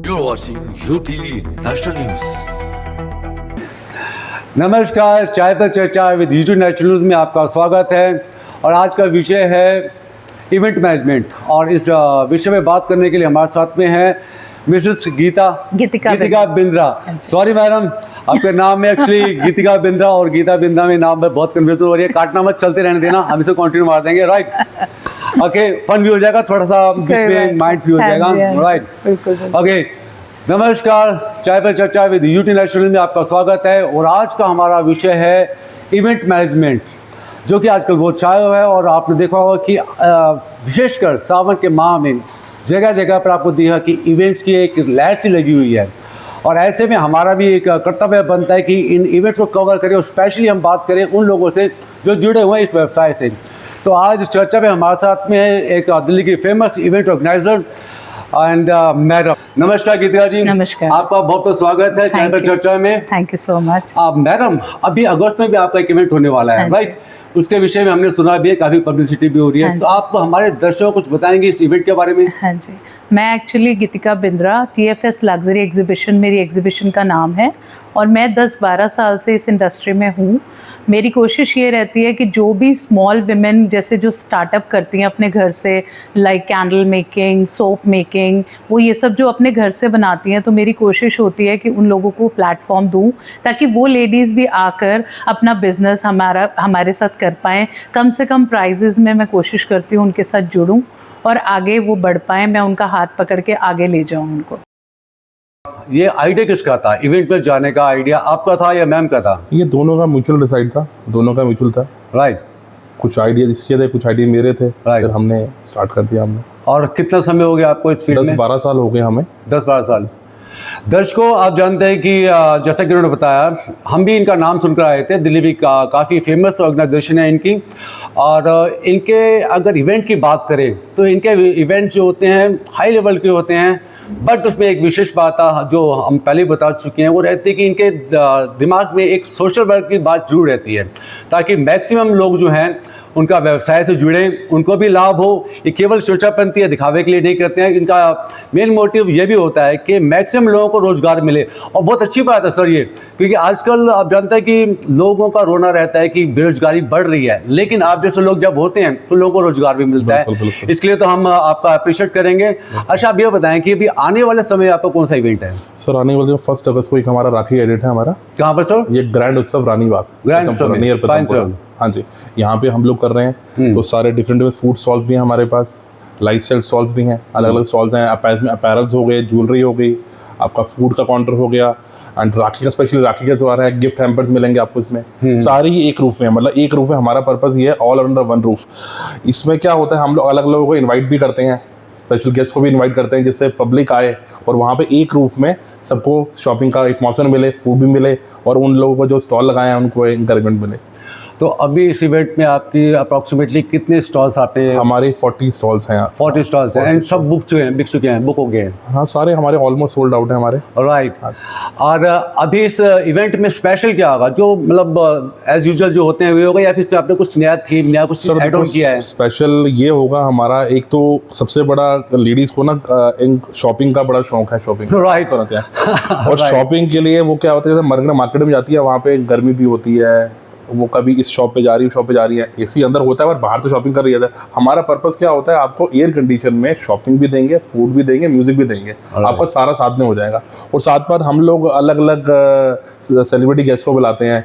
You're watching UTV National News. नमस्कार, चाय पर चर्चा विद यूट्यूब नेशनल न्यूज़ में आपका स्वागत है। और आज का विषय है इवेंट मैनेजमेंट। और इस विषय में बात करने के लिए हमारे साथ में है मिसेस गीतिका बिंद्रा। सॉरी मैडम, आपका नाम है एक्चुअली गीतिका बिंद्रा और गीता बिंद्रा में नाम में बहुत कन्फ्यूजन हो रही है। काटना मत, चलते रहने देना, हम इसे कंटिन्यू मार देंगे। राइट, ओके, फन भी हो जाएगा, थोड़ा सा बीच में माइंड फ्री हो जाएगा। Right, okay. नमस्कार, चाय पर चर्चा विद यूट्यूब नेशनल में आपका स्वागत है। और आज का हमारा विषय है इवेंट मैनेजमेंट, जो कि आजकल बहुत छाया हुआ है। और आपने देखा होगा कि विशेषकर सावन के माह में जगह जगह पर आपको देखा कि इवेंट्स की एक लहर सी लगी हुई है। और ऐसे में हमारा भी एक कर्तव्य बनता है कि इन इवेंट्स को कवर करें, और स्पेशली हम बात करें उन लोगों से जो जुड़े हुए हैं इस व्यवसाय से। तो आज चर्चा में हमारे साथ में है एक दिल्ली की famous event organiser and madam. नमस्कार गीतिका जी। नमस्कार, आपका बहुत बहुत स्वागत है चाय पर चर्चा में। Thank you so much. Madam, अभी अगस्त में भी आपका एक इवेंट होने वाला है, राइट? उसके विषय में हमने सुना भी है, काफ़ी पब्लिसिटी भी हो रही है। तो आप हमारे दर्शकों को कुछ बताएंगे इस इवेंट के बारे में? हाँ जी, मैं एक्चुअली गीतिका बिंद्रा, TFS लग्जरी एग्जीबिशन मेरी एग्जीबिशन का नाम है। और मैं 10-12 साल से इस इंडस्ट्री में हूँ। मेरी कोशिश ये रहती है कि जो भी स्मॉल विमेन जैसे जो स्टार्टअप करती हैं अपने घर से, like candle making, soap making, वो ये सब जो अपने घर से बनाती हैं, तो मेरी कोशिश होती है कि उन लोगों को प्लेटफॉर्म दूँ ताकि वो लेडीज़ भी आकर अपना बिजनेस हमारे साथ कर पाएँ। कम से कम प्राइजेज़ में मैं कोशिश करती हूँ उनके साथ जुड़ूँ और आगे वो बढ़ पाएँ, मैं उनका हाथ पकड़ के आगे ले जाऊँ उनको। ये आइडिया किसका था? इवेंट में जाने का आइडिया आपका था या मैम का था? ये दोनों का म्यूचुअल डिसाइड था, दोनों का म्यूचुअल था। राइट, कुछ आइडिया इसके थे, कुछ आइडिया मेरे थे। फिर हमने स्टार्ट कर दिया हमने। और कितना समय हो गया आपको इस फील्ड में? 10-12 साल हो गए हमें। 10-12 साल। दर्शकों, आप जानते हैं कि जैसा कि उन्होंने बताया, हम भी इनका नाम सुनकर आए थे। दिल्ली भी काफ़ी फेमस ऑर्गेनाइजेशन है इनकी। और इनके अगर इवेंट की बात करें तो इनके इवेंट जो होते हैं हाई लेवल के होते हैं। बट उसमें एक विशेष बात जो हम पहले बता चुके हैं, वो रहती है कि इनके दिमाग में एक सोशल वर्क की बात जरूर रहती है, ताकि मैक्सिमम लोग जो हैं उनका व्यवसाय से जुड़ें, उनको भी लाभ हो। ये केवल सोचापंती या दिखावे के लिए नहीं करते हैं। इनका मेन मोटिव ये भी होता है कि मैक्सिमम लोगों को रोज़गार मिले। और बहुत अच्छी बात है सर ये, क्योंकि आजकल आप जानते हैं कि लोगों का रोना रहता है कि बेरोजगारी बढ़ रही है, लेकिन आप जैसे लोग जब होते हैं तो लोगों को रोजगार भी मिलता है। इसके लिए तो हम आपका अप्रिशिएट करेंगे। अच्छा, आप ये बताएं कि अभी आने वाले समय आपका कौन सा इवेंट है? सर, आने वाले 1 अगस्त को एक हमारा राखी एडिट है हमारा। कहाँ पर सर? ये ग्रैंड उत्सव रानीबाग, ग्रैंड उत्सव। हाँ जी, यहाँ पे हम लोग कर रहे हैं। तो सारे डिफरेंट फूड स्टॉल्स भी हैं हमारे पास, लाइफस्टाइल स्टॉल्स भी हैं, अलग अलग स्टॉल्स हैं। अपैरल्स हो गए, ज्वेलरी हो गई, आपका फूड का काउंटर हो गया, एंड राखी का स्पेशली राखी के द्वारा है, गिफ्ट हैम्पर्स मिलेंगे आपको इसमें। सारी एक रूफ में, मतलब एक रूफ है। हमारा पर्पस ये है, ऑल अंडर वन रूफ। इसमें क्या होता है, हम लोग अलग लोगों को इन्वाइट भी करते हैं, स्पेशल गेस्ट को भी इनवाइट करते हैं, जिससे पब्लिक आए और वहाँ पे एक रूफ में सबको शॉपिंग का एक मौसम मिले, फूड भी मिले, और उन लोगों को जो स्टॉल लगाए हैं उनको इंकरेजमेंट मिले। तो अभी इस इवेंट में आपकी अप्रॉक्सीमेटली कितने स्टॉल्स आते हैं? हमारे 40 स्टॉल्स हैं। 40 स्टॉल्स हैं, एंड सब बिक चुके हैं, बुक हो गए हैं? हाँ, सारे हमारे ऑलमोस्ट सोल्ड आउट हैं हमारे। राइट। और अभी इस इवेंट में स्पेशल क्या होगा? जो मतलब एज यूजुअल जो होते हैं वे होगा, या फिर इसमें आपने कुछ नया थीम, नया कुछ ऐड ऑन किया है? स्पेशल ये होगा हमारा, एक तो सबसे बड़ा लेडीज को ना शॉपिंग का बड़ा शौक है, शॉपिंग। राइट। और शॉपिंग के लिए वो क्या होता है, जैसे मार्केट में जाती है, वहाँ पे गर्मी भी होती है, वो कभी इस शॉप पे जा रही है, शॉप पे जा रही है, एसी अंदर होता है और बाहर तो शॉपिंग कर रही है। हमारा पर्पस क्या होता है, आपको एयर कंडीशन में शॉपिंग भी देंगे, फूड भी देंगे, म्यूजिक भी देंगे, आपका सारा साथ में हो जाएगा। और साथ पर हम लोग अलग अलग सेलिब्रिटी गेस्ट को बुलाते हैं।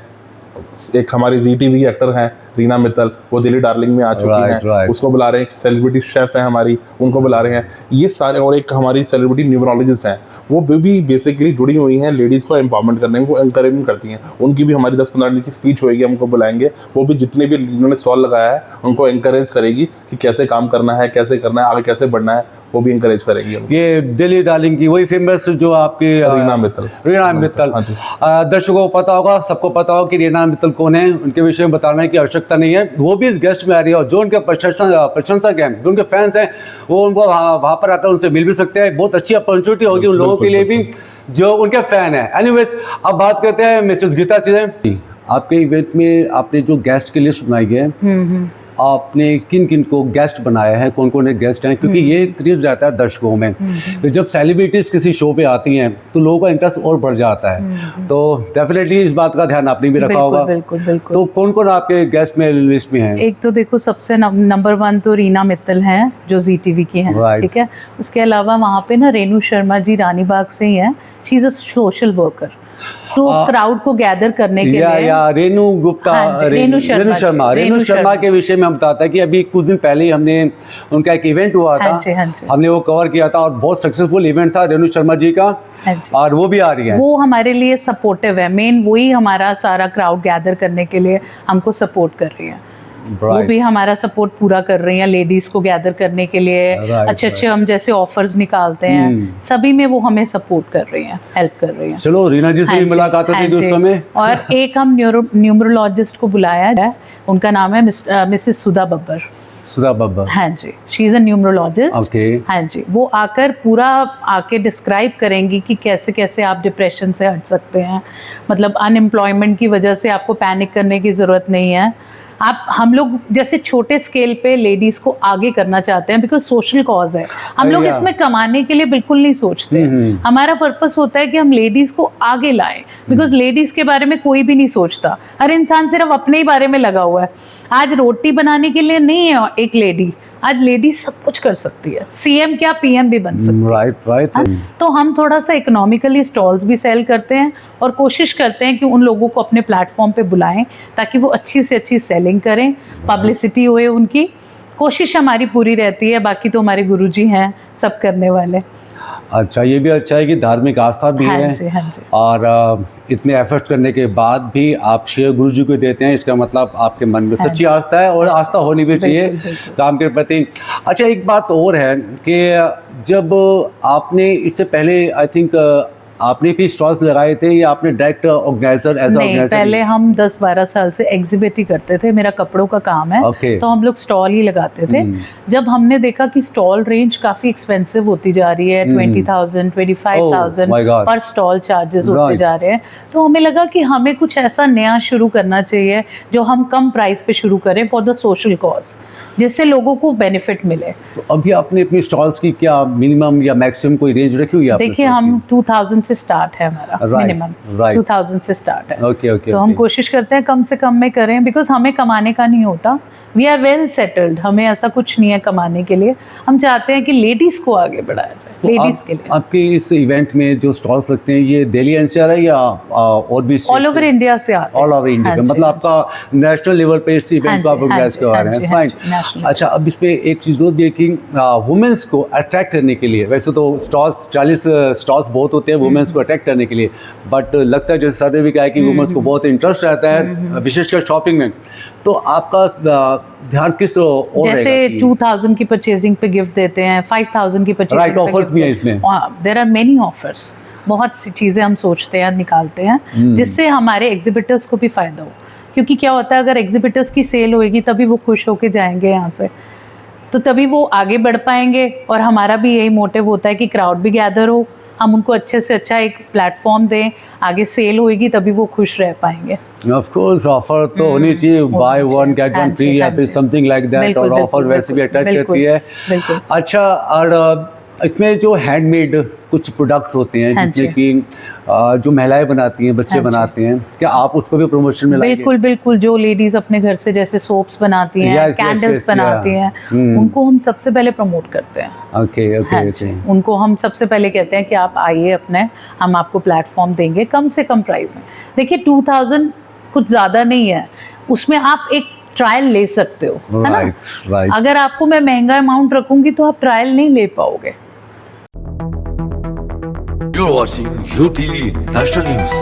एक हमारी ZTV एक्टर हैं रीना मित्तल, वो दिल्ली डार्लिंग में आ चुकी हैं, उसको बुला रहे हैं। सेलिब्रिटी शेफ है हमारी, उनको बुला रहे हैं, ये सारे। और एक हमारी सेलिब्रिटी न्यूमरोलॉजिस्ट हैं, वो भी बेसिकली जुड़ी हुई हैं लेडीज़ को एम्पावरमेंट करने को, एनकरेजमेंट करती हैं। उनकी भी हमारी 10-15 मिनट की स्पीच होएगी, हमको बुलाएंगे। वो भी जितने भी जिन्होंने स्टॉल लगाया है उनको एनकरेज करेगी कि कैसे काम करना है, कैसे करना है, आगे कैसे बढ़ना है, वो भी इंकरेज करेगी। ये दिल्ली डार्लिंग की वही फेमस जो आपकी रीना मित्तल। हाँ जी। दर्शकों को पता होगा, सबको पता होगा कि रीना मित्तल कौन है, उनके विषय में बताने की आवश्यकता नहीं है। वो भी इस गेस्ट में आ रही है, और जो उनके प्रशंसक हैं, जो उनके फैंस हैं, वो उनको वहाँ पर आकर उनसे मिल भी सकते हैं। बहुत अच्छी अपॉर्चुनिटी होगी उन लोगों के लिए भी जो उनके फैन हैं। एनीवेज, अब बात करते हैं मिसेस गीता से। आपके इवेंट में आपने जो गेस्ट की लिस्ट बनाई है, आपने किन किन को गेस्ट बनाया है, कौन कौन गेस्ट हैं, क्योंकि ये क्रेज रहता है दर्शकों में। तो जब सेलिब्रिटीज़ किसी शो पे आती हैं तो लोगों का इंटरेस्ट और बढ़ जाता है। तो डेफिनेटली इस बात का ध्यान आपने भी रखा होगा। बिल्कुल बिल्कुल। तो कौन कौन आपके गेस्ट में लिस्ट में हैं? एक तो देखो सबसे नंबर 1 तो रीना मित्तल हैं जो जी टीवी की हैं, Right. ठीक है। उसके अलावा वहाँ पे ना रेणु शर्मा जी रानीबाग से ही हैं। She is a social worker, तो क्राउड को गैदर करने के लिए। या रेणु गुप्ता, हाँ जी, रेणु शर्मा के विषय में हम बताता है कि अभी कुछ दिन पहले ही हमने उनका एक इवेंट हुआ था, हाँ जी, हाँ जी। हमने वो कवर किया था और बहुत सक्सेसफुल इवेंट था रेणु शर्मा जी का। हाँ जी। और वो भी आ रही है। वो हमारे लिए सपोर्टिव है, मेन वही हमारा सारा क्राउड गैदर करने के लिए हमको सपोर्ट कर रही है। वो भी हमारा सपोर्ट पूरा कर रही हैं लेडीज को गैदर करने के लिए। अच्छे हम जैसे ऑफर्स निकालते हैं, सभी में वो हमें सपोर्ट कर रही हैं, हेल्प कर रही हैं। चलो रीना जी से भी मुलाकात होती है उस समय। और एक हम न्यूमरोलॉजिस्ट को बुलाया है, उनका नाम है मिसेस सुधा बब्बर। सुधा बब्बर, हाँ जी, she is a numerologist. Okay, हाँ जी, वो आकर पूरा आके डिस्क्राइब करेंगी कि कैसे कैसे आप डिप्रेशन से हट सकते हैं। मतलब अनएम्प्लॉयमेंट की वजह से आपको पैनिक करने की ज़रूरत नहीं है। आप हम लोग जैसे छोटे स्केल पे लेडीज को आगे करना चाहते हैं, बिकॉज सोशल कॉज है। हम लोग इसमें कमाने के लिए बिल्कुल नहीं सोचते। हमारा पर्पस होता है कि हम लेडीज को आगे लाएं, बिकॉज लेडीज के बारे में कोई भी नहीं सोचता। हर इंसान सिर्फ अपने ही बारे में लगा हुआ है। आज रोटी बनाने के लिए नहीं है एक लेडी, आज लेडी सब कुछ कर सकती है, सीएम क्या पीएम भी बन सकती है। राइट। तो हम थोड़ा सा इकोनॉमिकली स्टॉल्स भी सेल करते हैं और कोशिश करते हैं कि उन लोगों को अपने प्लेटफॉर्म पे बुलाएं ताकि वो अच्छी से अच्छी सेलिंग करें, पब्लिसिटी होए उनकी। कोशिश हमारी पूरी रहती है, बाकी तो हमारे गुरुजी हैं सब करने वाले। अच्छा, ये भी अच्छा है कि धार्मिक आस्था भी है। हाँ जी। और इतने एफर्ट्स करने के बाद भी आप शेयर गुरु जी को देते हैं, इसका मतलब आपके मन में सच्ची आस्था है और आस्था होनी भी चाहिए काम के प्रति। अच्छा, एक बात और है कि जब आपने इससे पहले आई थिंक आपने भी स्टॉल्स लगाए थे या आपने डायरेक्ट ऑर्गेनाइजर एज नहीं, पहले हम 10-12 साल से एग्जिबिट ही करते थे। मेरा कपड़ों का काम है, तो हम लोग स्टॉल ही लगाते थे। जब हमने देखा कि स्टॉल रेंज काफी एक्सपेंसिव होती जा रही है, 20,000 25,000 पर स्टॉल चार्जेस होते जा रहे हैं, तो हमें लगा कि हमें कुछ ऐसा नया शुरू करना चाहिए जो हम कम प्राइस पे शुरू करें फॉर द सोशल कॉज, जिससे लोगों को बेनिफिट मिले। तो अभी आपने अपनी स्टॉल्स की क्या मिनिमम या मैक्सिमम कोई रेंज रखी हुई है? देखिए, हम 2000 से स्टार्ट है हमारा, मिनिमम 2000 से स्टार्ट है। ओके। तो हम कोशिश करते हैं कम से कम में करें, बिकॉज हमें कमाने का नहीं होता। वी आर वेल सेटल्ड, हमें ऐसा कुछ नहीं है कमाने के लिए। हम चाहते हैं कि लेडीज को आगे बढ़ाया जाए, तो लेडीज के लिए। आपके इस इवेंट में जो स्टॉल्स लगते हैं ये दिल्ली एनसीआर है या और भी? ऑल ओवर इंडिया से आते हैं। ऑल ओवर इंडिया, मतलब आपका नेशनल लेवल पे इस इवेंट को आप ऑर्गेनाइज करवा रहे हैं। फाइन। अच्छा, अब इसमें एक चीज़ और भी है कि वुमेन्स को अट्रैक्ट करने के लिए, वैसे तो स्टॉल्स 40 स्टॉल्स बहुत होते हैं वुमेन्स को अट्रैक्ट करने के लिए, बट लगता है जैसे सर भी कहा है कि वुमेन्स को बहुत इंटरेस्ट रहता है विशेषकर शॉपिंग में, तो आपका ध्यान किस और जैसे 2000 की परचेजिंग पे गिफ्ट देते हैं, 5000 की परचेजिंग राइट, ऑफर्स भी है इसमें। देयर आर मेनी ऑफर्स, बहुत सी चीज़ें हम सोचते हैं, निकालते हैं, जिससे हमारे एग्जिबिटर्स को भी फ़ायदा हो। क्योंकि क्या होता है, अगर एग्जिबिटर्स की सेल होएगी तभी वो खुश होके जाएंगे यहाँ से, तो तभी वो आगे बढ़ पाएंगे। और हमारा भी यही मोटिव होता है कि क्राउड भी गैदर हो, हम उनको अच्छे से अच्छा एक प्लेटफॉर्म दें, आगे सेल होएगी तभी वो खुश रह पाएंगे। ऑफ कोर्स ऑफर तो होनी चाहिए, by one get one free या फिर समथिंग लाइक दैट, और ऑफर वैसे भी अटैच करती है। अच्छा, और इसमें जो हैंडमेड कुछ प्रोडक्ट्स होते हैं जिससे कि जो महिलाएं बनाती हैं, बच्चे बनाते हैं, क्या आप उसको भी प्रमोशन में लाएंगे? बिल्कुल, जो लेडीज अपने घर से जैसे सोप्स बनाती हैं, कैंडल्स बनाती हैं, उनको हम सबसे पहले प्रमोट करते हैं। ओके। उनको हम सबसे पहले कहते हैं कि आप आइए अपने, हम आपको प्लेटफॉर्म देंगे कम से कम प्राइस में। देखिए 2000 कुछ ज़्यादा नहीं है, उसमें आप एक ट्रायल ले सकते हो, है ना? अगर आपको मैं महंगा अमाउंट रखूंगी तो आप ट्रायल नहीं ले पाओगे। You're watching UTV National News.